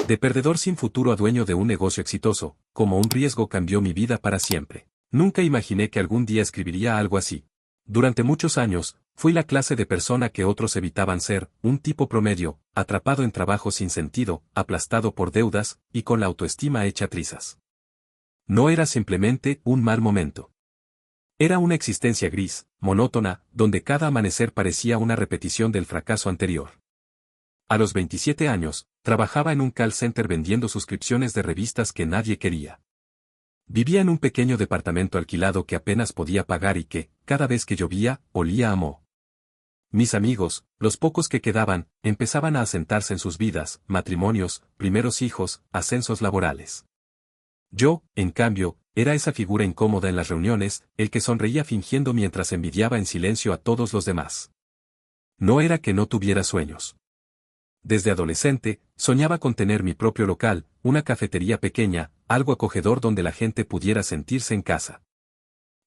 De perdedor sin futuro a dueño de un negocio exitoso, como un riesgo cambió mi vida para siempre. Nunca imaginé que algún día escribiría algo así. Durante muchos años, fui la clase de persona que otros evitaban ser, un tipo promedio, atrapado en trabajo sin sentido, aplastado por deudas, y con la autoestima hecha trizas. No era simplemente un mal momento. Era una existencia gris, monótona, donde cada amanecer parecía una repetición del fracaso anterior. A los 27 años, trabajaba en un call center vendiendo suscripciones de revistas que nadie quería. Vivía en un pequeño departamento alquilado que apenas podía pagar y que, cada vez que llovía, olía a moho. Mis amigos, los pocos que quedaban, empezaban a asentarse en sus vidas, matrimonios, primeros hijos, ascensos laborales. Yo, en cambio, era esa figura incómoda en las reuniones, el que sonreía fingiendo mientras envidiaba en silencio a todos los demás. No era que no tuviera sueños. Desde adolescente, soñaba con tener mi propio local, una cafetería pequeña, algo acogedor donde la gente pudiera sentirse en casa.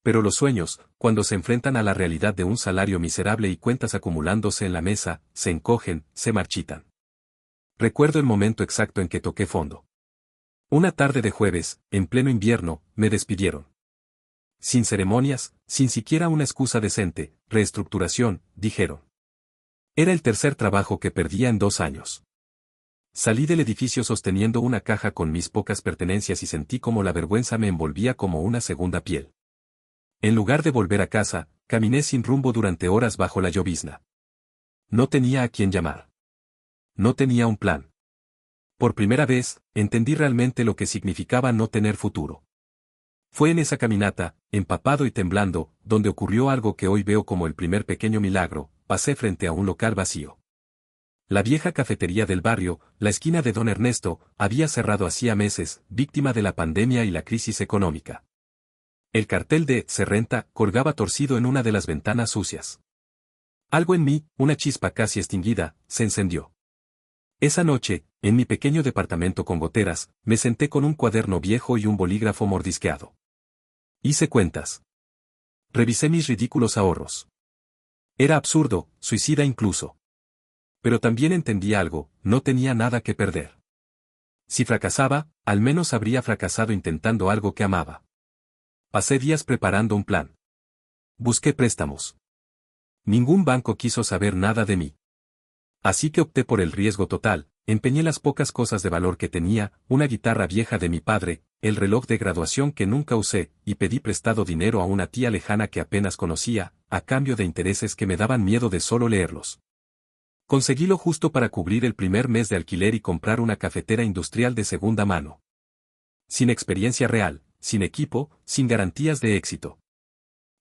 Pero los sueños, cuando se enfrentan a la realidad de un salario miserable y cuentas acumulándose en la mesa, se encogen, se marchitan. Recuerdo el momento exacto en que toqué fondo. Una tarde de jueves, en pleno invierno, me despidieron. Sin ceremonias, sin siquiera una excusa decente, reestructuración, dijeron. Era el tercer trabajo que perdía en 2 años. Salí del edificio sosteniendo una caja con mis pocas pertenencias y sentí como la vergüenza me envolvía como una segunda piel. En lugar de volver a casa, caminé sin rumbo durante horas bajo la llovizna. No tenía a quién llamar. No tenía un plan. Por primera vez, entendí realmente lo que significaba no tener futuro. Fue en esa caminata, empapado y temblando, donde ocurrió algo que hoy veo como el primer pequeño milagro. Pasé frente a un local vacío. La vieja cafetería del barrio, la esquina de Don Ernesto, había cerrado hacía meses, víctima de la pandemia y la crisis económica. El cartel de "Se renta" colgaba torcido en una de las ventanas sucias. Algo en mí, una chispa casi extinguida, se encendió. Esa noche, en mi pequeño departamento con goteras, me senté con un cuaderno viejo y un bolígrafo mordisqueado. Hice cuentas. Revisé mis ridículos ahorros. Era absurdo, suicida incluso. Pero también entendí algo, no tenía nada que perder. Si fracasaba, al menos habría fracasado intentando algo que amaba. Pasé días preparando un plan. Busqué préstamos. Ningún banco quiso saber nada de mí. Así que opté por el riesgo total, empeñé las pocas cosas de valor que tenía, una guitarra vieja de mi padre, el reloj de graduación que nunca usé, y pedí prestado dinero a una tía lejana que apenas conocía, a cambio de intereses que me daban miedo de solo leerlos. Conseguí lo justo para cubrir el primer mes de alquiler y comprar una cafetera industrial de segunda mano. Sin experiencia real, sin equipo, sin garantías de éxito.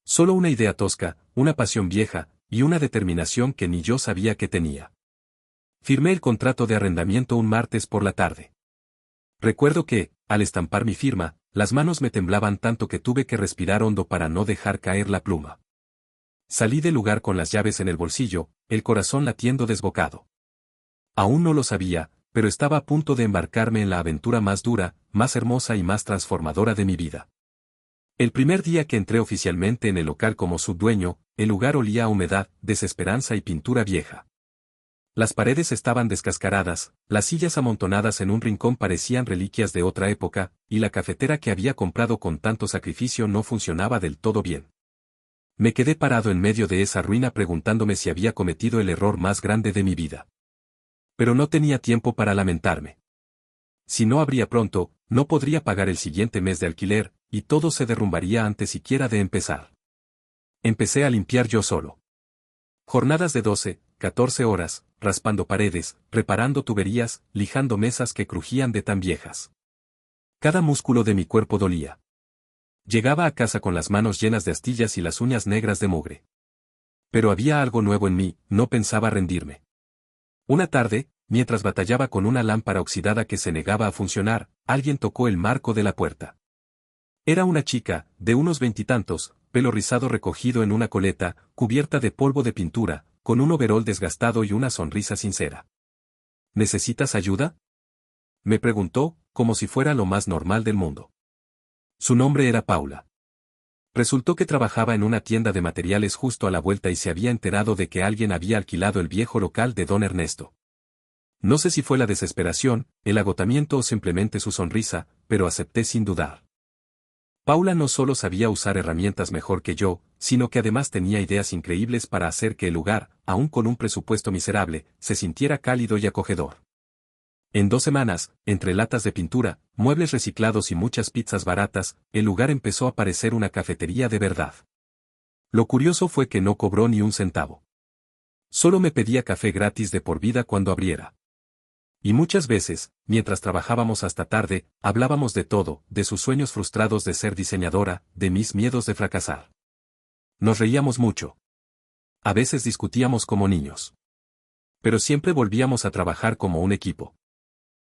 Solo una idea tosca, una pasión vieja, y una determinación que ni yo sabía que tenía. Firmé el contrato de arrendamiento un martes por la tarde. Recuerdo que, al estampar mi firma, las manos me temblaban tanto que tuve que respirar hondo para no dejar caer la pluma. Salí del lugar con las llaves en el bolsillo, el corazón latiendo desbocado. Aún no lo sabía, pero estaba a punto de embarcarme en la aventura más dura, más hermosa y más transformadora de mi vida. El primer día que entré oficialmente en el local como su dueño, el lugar olía a humedad, desesperanza y pintura vieja. Las paredes estaban descascaradas, las sillas amontonadas en un rincón parecían reliquias de otra época, y la cafetera que había comprado con tanto sacrificio no funcionaba del todo bien. Me quedé parado en medio de esa ruina preguntándome si había cometido el error más grande de mi vida. Pero no tenía tiempo para lamentarme. Si no abría pronto, no podría pagar el siguiente mes de alquiler, y todo se derrumbaría antes siquiera de empezar. Empecé a limpiar yo solo. Jornadas de 12, 14 horas, raspando paredes, reparando tuberías, lijando mesas que crujían de tan viejas. Cada músculo de mi cuerpo dolía. Llegaba a casa con las manos llenas de astillas y las uñas negras de mugre. Pero había algo nuevo en mí, no pensaba rendirme. Una tarde, mientras batallaba con una lámpara oxidada que se negaba a funcionar, alguien tocó el marco de la puerta. Era una chica, de unos 20 y tantos, pelo rizado recogido en una coleta, cubierta de polvo de pintura, con un overol desgastado y una sonrisa sincera. ¿Necesitas ayuda?, me preguntó, como si fuera lo más normal del mundo. Su nombre era Paula. Resultó que trabajaba en una tienda de materiales justo a la vuelta y se había enterado de que alguien había alquilado el viejo local de Don Ernesto. No sé si fue la desesperación, el agotamiento o simplemente su sonrisa, pero acepté sin dudar. Paula no solo sabía usar herramientas mejor que yo, sino que además tenía ideas increíbles para hacer que el lugar, aun con un presupuesto miserable, se sintiera cálido y acogedor. En 2 semanas, entre latas de pintura, muebles reciclados y muchas pizzas baratas, el lugar empezó a parecer una cafetería de verdad. Lo curioso fue que no cobró ni un centavo. Solo me pedía café gratis de por vida cuando abriera. Y muchas veces, mientras trabajábamos hasta tarde, hablábamos de todo, de sus sueños frustrados de ser diseñadora, de mis miedos de fracasar. Nos reíamos mucho. A veces discutíamos como niños. Pero siempre volvíamos a trabajar como un equipo.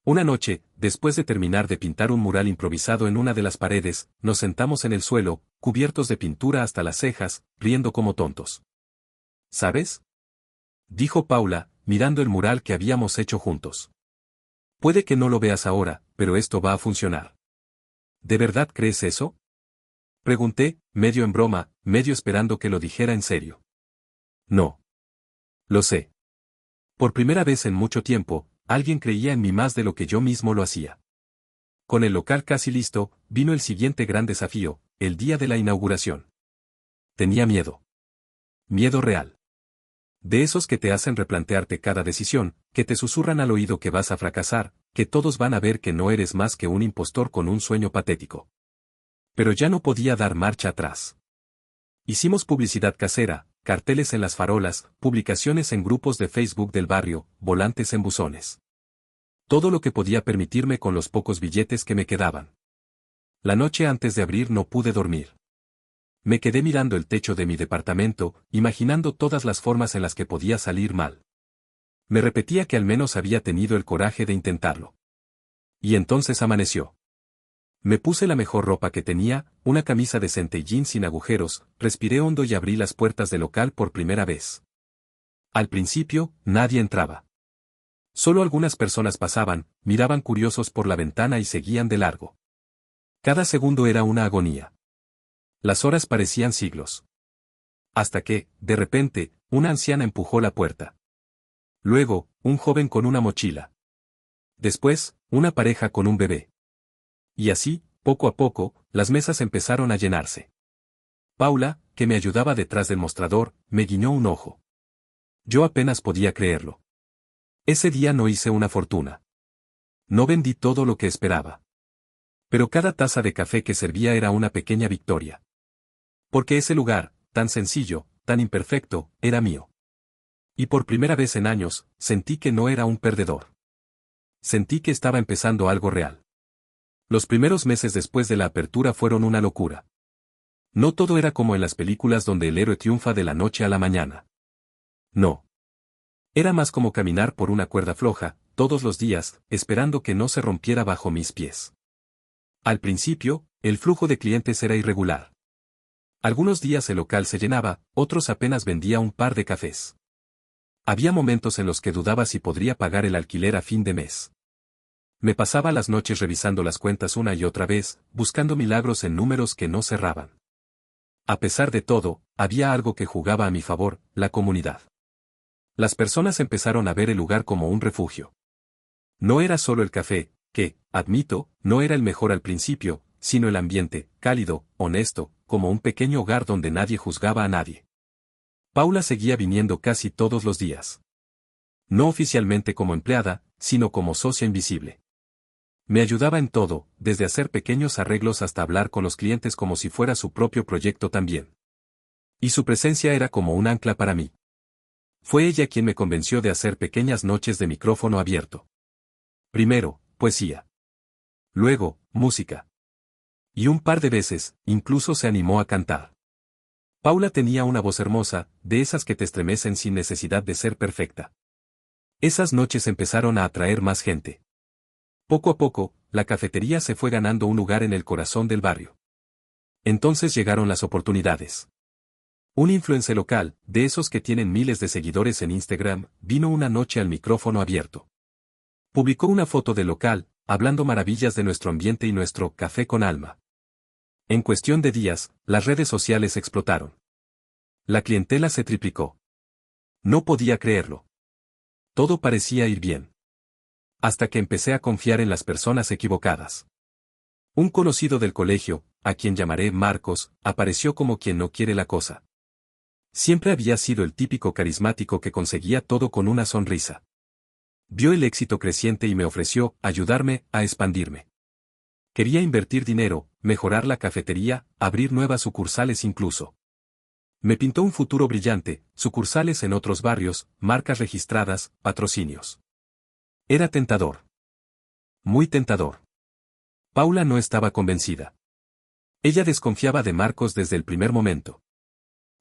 Una noche, después de terminar de pintar un mural improvisado en una de las paredes, nos sentamos en el suelo, cubiertos de pintura hasta las cejas, riendo como tontos. ¿Sabes?, dijo Paula, mirando el mural que habíamos hecho juntos. Puede que no lo veas ahora, pero esto va a funcionar. ¿De verdad crees eso?, pregunté, medio en broma, medio esperando que lo dijera en serio. No. Lo sé. Por primera vez en mucho tiempo, alguien creía en mí más de lo que yo mismo lo hacía. Con el local casi listo, vino el siguiente gran desafío, el día de la inauguración. Tenía miedo. Miedo real. De esos que te hacen replantearte cada decisión, que te susurran al oído que vas a fracasar, que todos van a ver que no eres más que un impostor con un sueño patético. Pero ya no podía dar marcha atrás. Hicimos publicidad casera, carteles en las farolas, publicaciones en grupos de Facebook del barrio, volantes en buzones. Todo lo que podía permitirme con los pocos billetes que me quedaban. La noche antes de abrir no pude dormir. Me quedé mirando el techo de mi departamento, imaginando todas las formas en las que podía salir mal. Me repetía que al menos había tenido el coraje de intentarlo. Y entonces amaneció. Me puse la mejor ropa que tenía, una camisa decente y jeans sin agujeros, respiré hondo y abrí las puertas del local por primera vez. Al principio, nadie entraba. Solo algunas personas pasaban, miraban curiosos por la ventana y seguían de largo. Cada segundo era una agonía. Las horas parecían siglos. Hasta que, de repente, una anciana empujó la puerta. Luego, un joven con una mochila. Después, una pareja con un bebé. Y así, poco a poco, las mesas empezaron a llenarse. Paula, que me ayudaba detrás del mostrador, me guiñó un ojo. Yo apenas podía creerlo. Ese día no hice una fortuna. No vendí todo lo que esperaba. Pero cada taza de café que servía era una pequeña victoria. Porque ese lugar, tan sencillo, tan imperfecto, era mío. Y por primera vez en años, sentí que no era un perdedor. Sentí que estaba empezando algo real. Los primeros meses después de la apertura fueron una locura. No todo era como en las películas donde el héroe triunfa de la noche a la mañana. No. Era más como caminar por una cuerda floja, todos los días, esperando que no se rompiera bajo mis pies. Al principio, el flujo de clientes era irregular. Algunos días el local se llenaba, otros apenas vendía un par de cafés. Había momentos en los que dudaba si podría pagar el alquiler a fin de mes. Me pasaba las noches revisando las cuentas una y otra vez, buscando milagros en números que no cerraban. A pesar de todo, había algo que jugaba a mi favor, la comunidad. Las personas empezaron a ver el lugar como un refugio. No era solo el café, que, admito, no era el mejor al principio, sino el ambiente, cálido, honesto, como un pequeño hogar donde nadie juzgaba a nadie. Paula seguía viniendo casi todos los días. No oficialmente como empleada, sino como socia invisible. Me ayudaba en todo, desde hacer pequeños arreglos hasta hablar con los clientes como si fuera su propio proyecto también. Y su presencia era como un ancla para mí. Fue ella quien me convenció de hacer pequeñas noches de micrófono abierto. Primero, poesía. Luego, música. Y un par de veces, incluso se animó a cantar. Paula tenía una voz hermosa, de esas que te estremecen sin necesidad de ser perfecta. Esas noches empezaron a atraer más gente. Poco a poco, la cafetería se fue ganando un lugar en el corazón del barrio. Entonces llegaron las oportunidades. Un influencer local, de esos que tienen miles de seguidores en Instagram, vino una noche al micrófono abierto. Publicó una foto del local, hablando maravillas de nuestro ambiente y nuestro café con alma. En cuestión de días, las redes sociales explotaron. La clientela se triplicó. No podía creerlo. Todo parecía ir bien. Hasta que empecé a confiar en las personas equivocadas. Un conocido del colegio, a quien llamaré Marcos, apareció como quien no quiere la cosa. Siempre había sido el típico carismático que conseguía todo con una sonrisa. Vio el éxito creciente y me ofreció ayudarme a expandirme. Quería invertir dinero, mejorar la cafetería, abrir nuevas sucursales incluso. Me pintó un futuro brillante, sucursales en otros barrios, marcas registradas, patrocinios. Era tentador. Muy tentador. Paula no estaba convencida. Ella desconfiaba de Marcos desde el primer momento.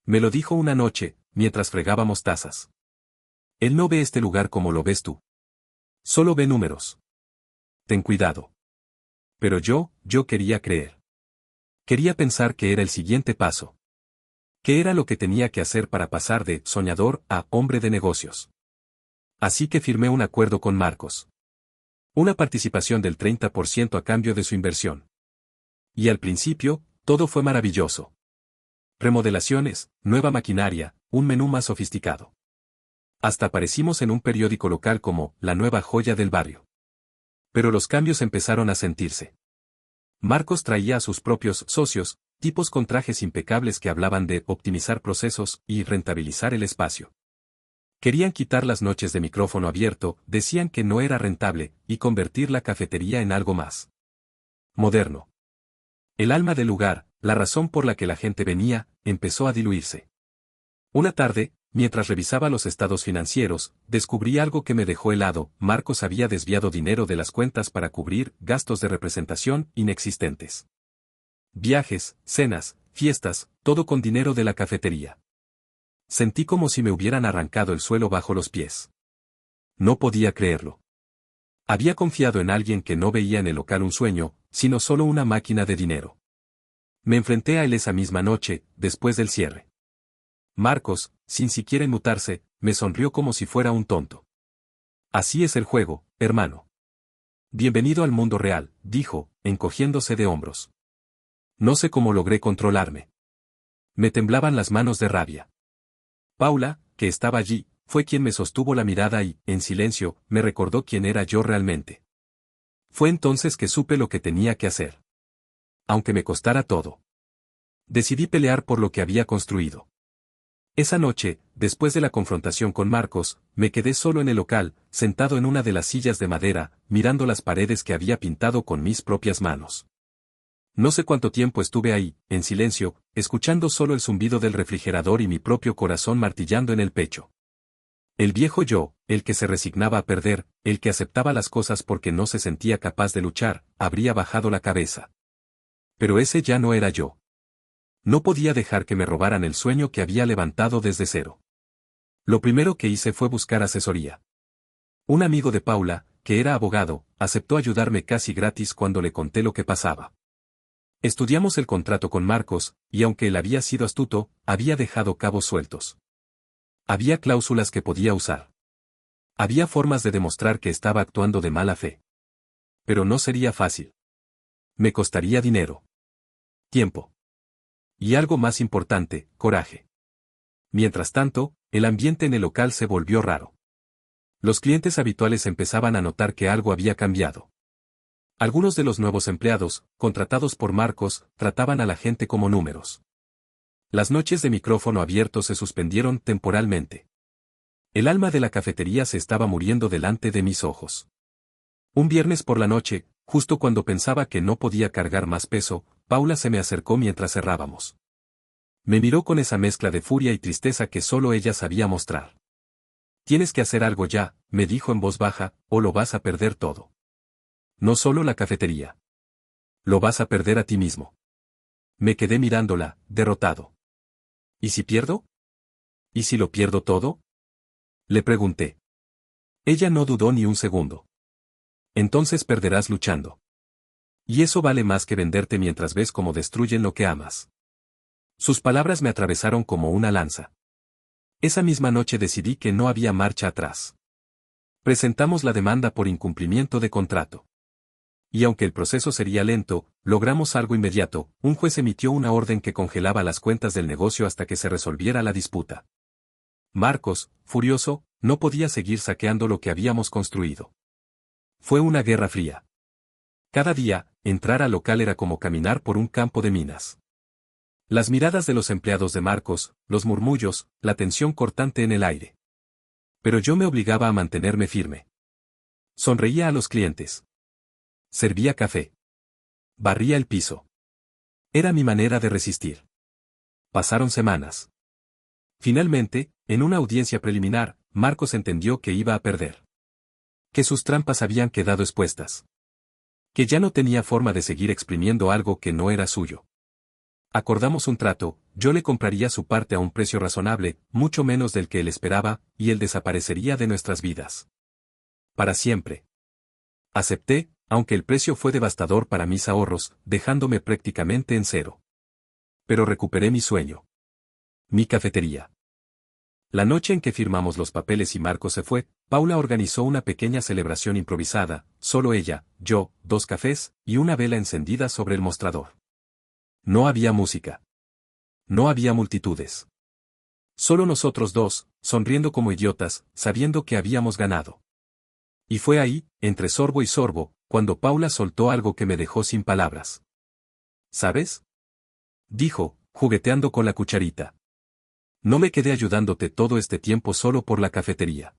Me lo dijo una noche, mientras fregábamos tazas. Él no ve este lugar como lo ves tú. Solo ve números. Ten cuidado. Pero yo quería creer. Quería pensar que era el siguiente paso. ¿Qué era lo que tenía que hacer para pasar de soñador a hombre de negocios? Así que firmé un acuerdo con Marcos. Una participación del 30% a cambio de su inversión. Y al principio, todo fue maravilloso. Remodelaciones, nueva maquinaria, un menú más sofisticado. Hasta aparecimos en un periódico local como la nueva joya del barrio. Pero los cambios empezaron a sentirse. Marcos traía a sus propios socios, tipos con trajes impecables que hablaban de optimizar procesos y rentabilizar el espacio. Querían quitar las noches de micrófono abierto, decían que no era rentable, y convertir la cafetería en algo más moderno. El alma del lugar, la razón por la que la gente venía, empezó a diluirse. Una tarde, mientras revisaba los estados financieros, descubrí algo que me dejó helado. Marcos había desviado dinero de las cuentas para cubrir gastos de representación inexistentes. Viajes, cenas, fiestas, todo con dinero de la cafetería. Sentí como si me hubieran arrancado el suelo bajo los pies. No podía creerlo. Había confiado en alguien que no veía en el local un sueño, sino solo una máquina de dinero. Me enfrenté a él esa misma noche, después del cierre. Marcos, sin siquiera inmutarse, me sonrió como si fuera un tonto. Así es el juego, hermano. Bienvenido al mundo real, dijo, encogiéndose de hombros. No sé cómo logré controlarme. Me temblaban las manos de rabia. Paula, que estaba allí, fue quien me sostuvo la mirada y, en silencio, me recordó quién era yo realmente. Fue entonces que supe lo que tenía que hacer. Aunque me costara todo. Decidí pelear por lo que había construido. Esa noche, después de la confrontación con Marcos, me quedé solo en el local, sentado en una de las sillas de madera, mirando las paredes que había pintado con mis propias manos. No sé cuánto tiempo estuve ahí, en silencio, escuchando solo el zumbido del refrigerador y mi propio corazón martillando en el pecho. El viejo yo, el que se resignaba a perder, el que aceptaba las cosas porque no se sentía capaz de luchar, habría bajado la cabeza. Pero ese ya no era yo. No podía dejar que me robaran el sueño que había levantado desde cero. Lo primero que hice fue buscar asesoría. Un amigo de Paula, que era abogado, aceptó ayudarme casi gratis cuando le conté lo que pasaba. Estudiamos el contrato con Marcos, y aunque él había sido astuto, había dejado cabos sueltos. Había cláusulas que podía usar. Había formas de demostrar que estaba actuando de mala fe. Pero no sería fácil. Me costaría dinero. Tiempo. Y algo más importante, coraje. Mientras tanto, el ambiente en el local se volvió raro. Los clientes habituales empezaban a notar que algo había cambiado. Algunos de los nuevos empleados, contratados por Marcos, trataban a la gente como números. Las noches de micrófono abierto se suspendieron temporalmente. El alma de la cafetería se estaba muriendo delante de mis ojos. Un viernes por la noche, justo cuando pensaba que no podía cargar más peso, Paula se me acercó mientras cerrábamos. Me miró con esa mezcla de furia y tristeza que solo ella sabía mostrar. Tienes que hacer algo ya, me dijo en voz baja, o lo vas a perder todo. No solo la cafetería. Lo vas a perder a ti mismo. Me quedé mirándola, derrotado. ¿Y si pierdo? ¿Y si lo pierdo todo? Le pregunté. Ella no dudó ni un segundo. Entonces perderás luchando. Y eso vale más que venderte mientras ves cómo destruyen lo que amas. Sus palabras me atravesaron como una lanza. Esa misma noche decidí que no había marcha atrás. Presentamos la demanda por incumplimiento de contrato. Y aunque el proceso sería lento, logramos algo inmediato. Un juez emitió una orden que congelaba las cuentas del negocio hasta que se resolviera la disputa. Marcos, furioso, no podía seguir saqueando lo que habíamos construido. Fue una guerra fría. Cada día, entrar al local era como caminar por un campo de minas. Las miradas de los empleados de Marcos, los murmullos, la tensión cortante en el aire. Pero yo me obligaba a mantenerme firme. Sonreía a los clientes. Servía café. Barría el piso. Era mi manera de resistir. Pasaron semanas. Finalmente, en una audiencia preliminar, Marcos entendió que iba a perder. Que sus trampas habían quedado expuestas. Que ya no tenía forma de seguir exprimiendo algo que no era suyo. Acordamos un trato, yo le compraría su parte a un precio razonable, mucho menos del que él esperaba, y él desaparecería de nuestras vidas. Para siempre. Acepté, aunque el precio fue devastador para mis ahorros, dejándome prácticamente en cero. Pero recuperé mi sueño. Mi cafetería. La noche en que firmamos los papeles y Marcos se fue, Paula organizó una pequeña celebración improvisada, solo ella, yo, 2 cafés, y una vela encendida sobre el mostrador. No había música. No había multitudes. Solo nosotros dos, sonriendo como idiotas, sabiendo que habíamos ganado. Y fue ahí, entre sorbo y sorbo, cuando Paula soltó algo que me dejó sin palabras. ¿Sabes? Dijo, jugueteando con la cucharita. No me quedé ayudándote todo este tiempo solo por la cafetería.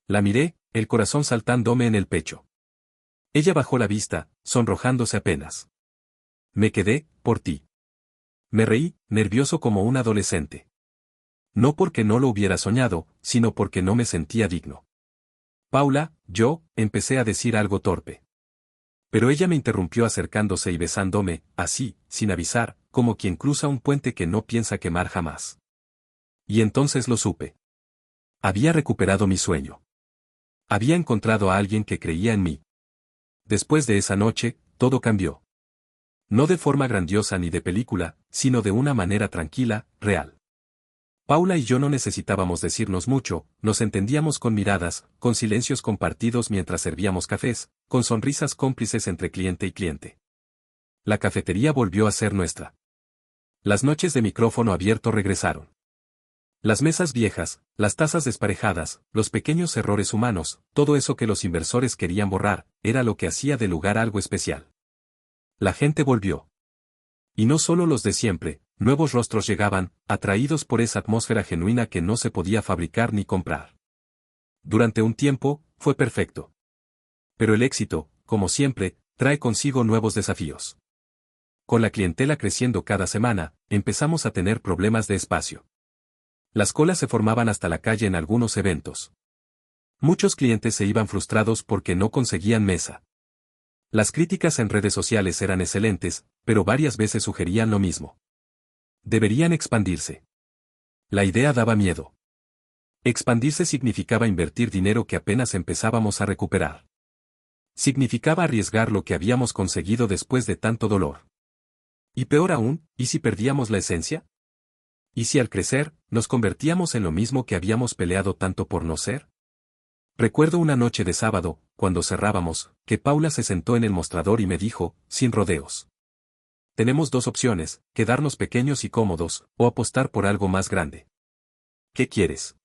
La miré, el corazón saltándome en el pecho. Ella bajó la vista, sonrojándose apenas. Me quedé, por ti. Me reí, nervioso como un adolescente. No porque no lo hubiera soñado, sino porque no me sentía digno. Paula, yo, empecé a decir algo torpe. Pero ella me interrumpió acercándose y besándome, así, sin avisar, como quien cruza un puente que no piensa quemar jamás. Y entonces lo supe. Había recuperado mi sueño. Había encontrado a alguien que creía en mí. Después de esa noche, todo cambió. No de forma grandiosa ni de película, sino de una manera tranquila, real. Paula y yo no necesitábamos decirnos mucho, nos entendíamos con miradas, con silencios compartidos mientras servíamos cafés, con sonrisas cómplices entre cliente y cliente. La cafetería volvió a ser nuestra. Las noches de micrófono abierto regresaron. Las mesas viejas, las tazas desparejadas, los pequeños errores humanos, todo eso que los inversores querían borrar, era lo que hacía del lugar algo especial. La gente volvió. Y no solo los de siempre, nuevos rostros llegaban, atraídos por esa atmósfera genuina que no se podía fabricar ni comprar. Durante un tiempo, fue perfecto. Pero el éxito, como siempre, trae consigo nuevos desafíos. Con la clientela creciendo cada semana, empezamos a tener problemas de espacio. Las colas se formaban hasta la calle en algunos eventos. Muchos clientes se iban frustrados porque no conseguían mesa. Las críticas en redes sociales eran excelentes, pero varias veces sugerían lo mismo. Deberían expandirse. La idea daba miedo. Expandirse significaba invertir dinero que apenas empezábamos a recuperar. Significaba arriesgar lo que habíamos conseguido después de tanto dolor. Y peor aún, ¿y si perdíamos la esencia? ¿Y si al crecer, nos convertíamos en lo mismo que habíamos peleado tanto por no ser? Recuerdo una noche de sábado, cuando cerrábamos, que Paula se sentó en el mostrador y me dijo, sin rodeos. Tenemos 2 opciones, quedarnos pequeños y cómodos, o apostar por algo más grande. ¿Qué quieres?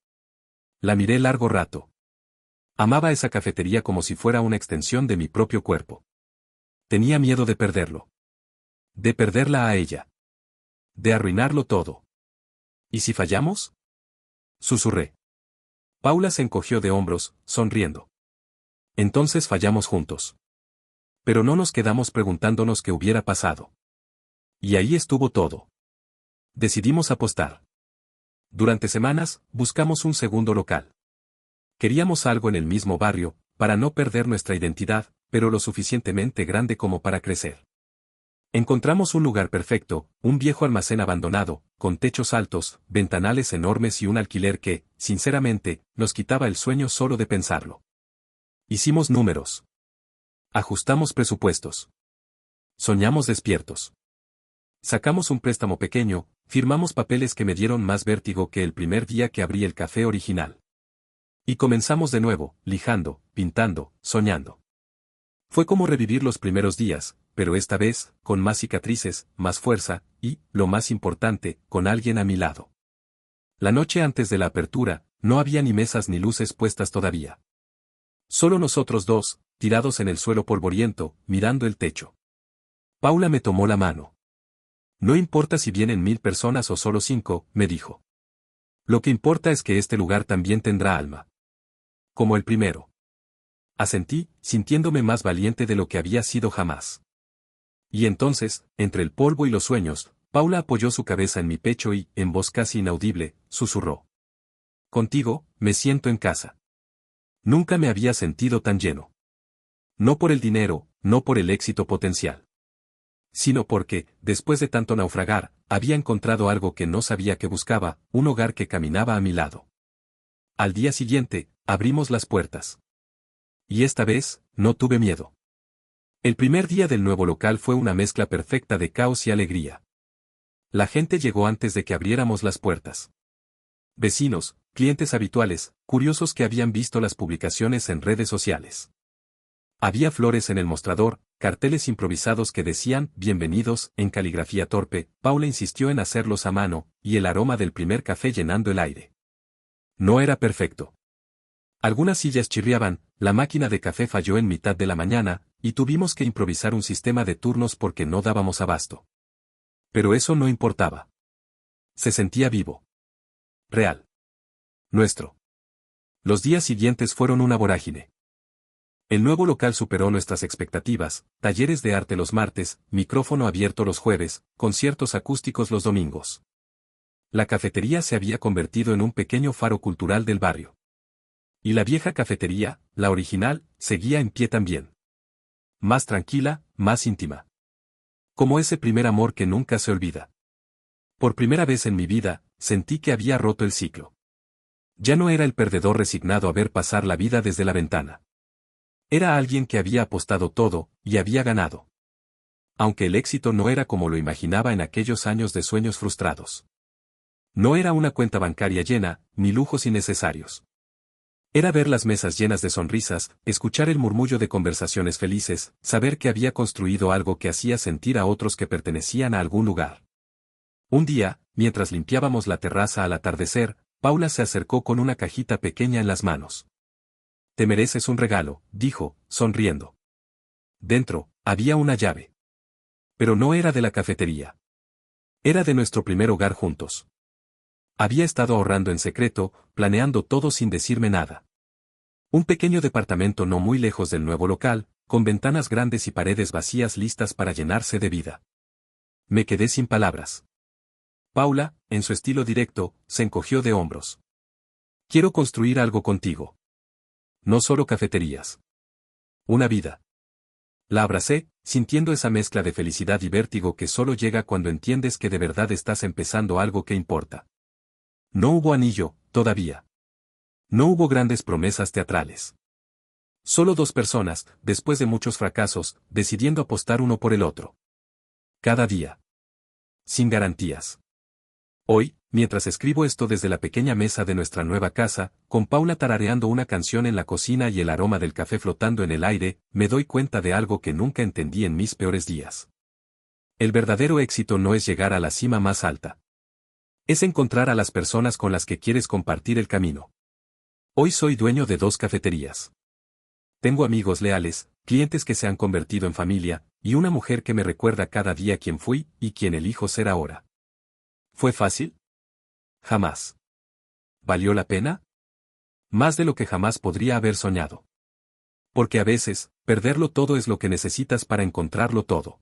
La miré largo rato. Amaba esa cafetería como si fuera una extensión de mi propio cuerpo. Tenía miedo de perderlo. De perderla a ella. De arruinarlo todo. ¿Y si fallamos? Susurré. Paula se encogió de hombros, sonriendo. Entonces fallamos juntos. Pero no nos quedamos preguntándonos qué hubiera pasado. Y ahí estuvo todo. Decidimos apostar. Durante semanas, buscamos un segundo local. Queríamos algo en el mismo barrio, para no perder nuestra identidad, pero lo suficientemente grande como para crecer. Encontramos un lugar perfecto, un viejo almacén abandonado, con techos altos, ventanales enormes y un alquiler que, sinceramente, nos quitaba el sueño solo de pensarlo. Hicimos números. Ajustamos presupuestos. Soñamos despiertos. Sacamos un préstamo pequeño, firmamos papeles que me dieron más vértigo que el primer día que abrí el café original. Y comenzamos de nuevo, lijando, pintando, soñando. Fue como revivir los primeros días, pero esta vez, con más cicatrices, más fuerza, y, lo más importante, con alguien a mi lado. La noche antes de la apertura, no había ni mesas ni luces puestas todavía. Solo nosotros dos, tirados en el suelo polvoriento, mirando el techo. Paula me tomó la mano. No importa si vienen 1000 personas o solo 5, me dijo. Lo que importa es que este lugar también tendrá alma. Como el primero. Asentí, sintiéndome más valiente de lo que había sido jamás. Y entonces, entre el polvo y los sueños, Paula apoyó su cabeza en mi pecho y, en voz casi inaudible, susurró. Contigo, me siento en casa. Nunca me había sentido tan lleno. No por el dinero, no por el éxito potencial. Sino porque, después de tanto naufragar, había encontrado algo que no sabía que buscaba, un hogar que caminaba a mi lado. Al día siguiente, abrimos las puertas. Y esta vez, no tuve miedo. El primer día del nuevo local fue una mezcla perfecta de caos y alegría. La gente llegó antes de que abriéramos las puertas. Vecinos, clientes habituales, curiosos que habían visto las publicaciones en redes sociales. Había flores en el mostrador, carteles improvisados que decían «Bienvenidos» en caligrafía torpe. Paula insistió en hacerlos a mano, y el aroma del primer café llenando el aire. No era perfecto. Algunas sillas chirriaban, la máquina de café falló en mitad de la mañana, y tuvimos que improvisar un sistema de turnos porque no dábamos abasto. Pero eso no importaba. Se sentía vivo. Real. Nuestro. Los días siguientes fueron una vorágine. El nuevo local superó nuestras expectativas, talleres de arte los martes, micrófono abierto los jueves, conciertos acústicos los domingos. La cafetería se había convertido en un pequeño faro cultural del barrio. Y la vieja cafetería, la original, seguía en pie también. Más tranquila, más íntima. Como ese primer amor que nunca se olvida. Por primera vez en mi vida, sentí que había roto el ciclo. Ya no era el perdedor resignado a ver pasar la vida desde la ventana. Era alguien que había apostado todo, y había ganado. Aunque el éxito no era como lo imaginaba en aquellos años de sueños frustrados. No era una cuenta bancaria llena, ni lujos innecesarios. Era ver las mesas llenas de sonrisas, escuchar el murmullo de conversaciones felices, saber que había construido algo que hacía sentir a otros que pertenecían a algún lugar. Un día, mientras limpiábamos la terraza al atardecer, Paula se acercó con una cajita pequeña en las manos. Te mereces un regalo, dijo, sonriendo. Dentro, había una llave. Pero no era de la cafetería. Era de nuestro primer hogar juntos. Había estado ahorrando en secreto, planeando todo sin decirme nada. Un pequeño departamento no muy lejos del nuevo local, con ventanas grandes y paredes vacías listas para llenarse de vida. Me quedé sin palabras. Paula, en su estilo directo, se encogió de hombros. Quiero construir algo contigo. No solo cafeterías. Una vida. La abracé, sintiendo esa mezcla de felicidad y vértigo que solo llega cuando entiendes que de verdad estás empezando algo que importa. No hubo anillo, todavía. No hubo grandes promesas teatrales. Solo 2 personas, después de muchos fracasos, decidiendo apostar uno por el otro. Cada día. Sin garantías. Hoy, mientras escribo esto desde la pequeña mesa de nuestra nueva casa, con Paula tarareando una canción en la cocina y el aroma del café flotando en el aire, me doy cuenta de algo que nunca entendí en mis peores días. El verdadero éxito no es llegar a la cima más alta. Es encontrar a las personas con las que quieres compartir el camino. Hoy soy dueño de 2 cafeterías. Tengo amigos leales, clientes que se han convertido en familia, y una mujer que me recuerda cada día quién fui y quién elijo ser ahora. ¿Fue fácil? Jamás. ¿Valió la pena? Más de lo que jamás podría haber soñado. Porque a veces, perderlo todo es lo que necesitas para encontrarlo todo.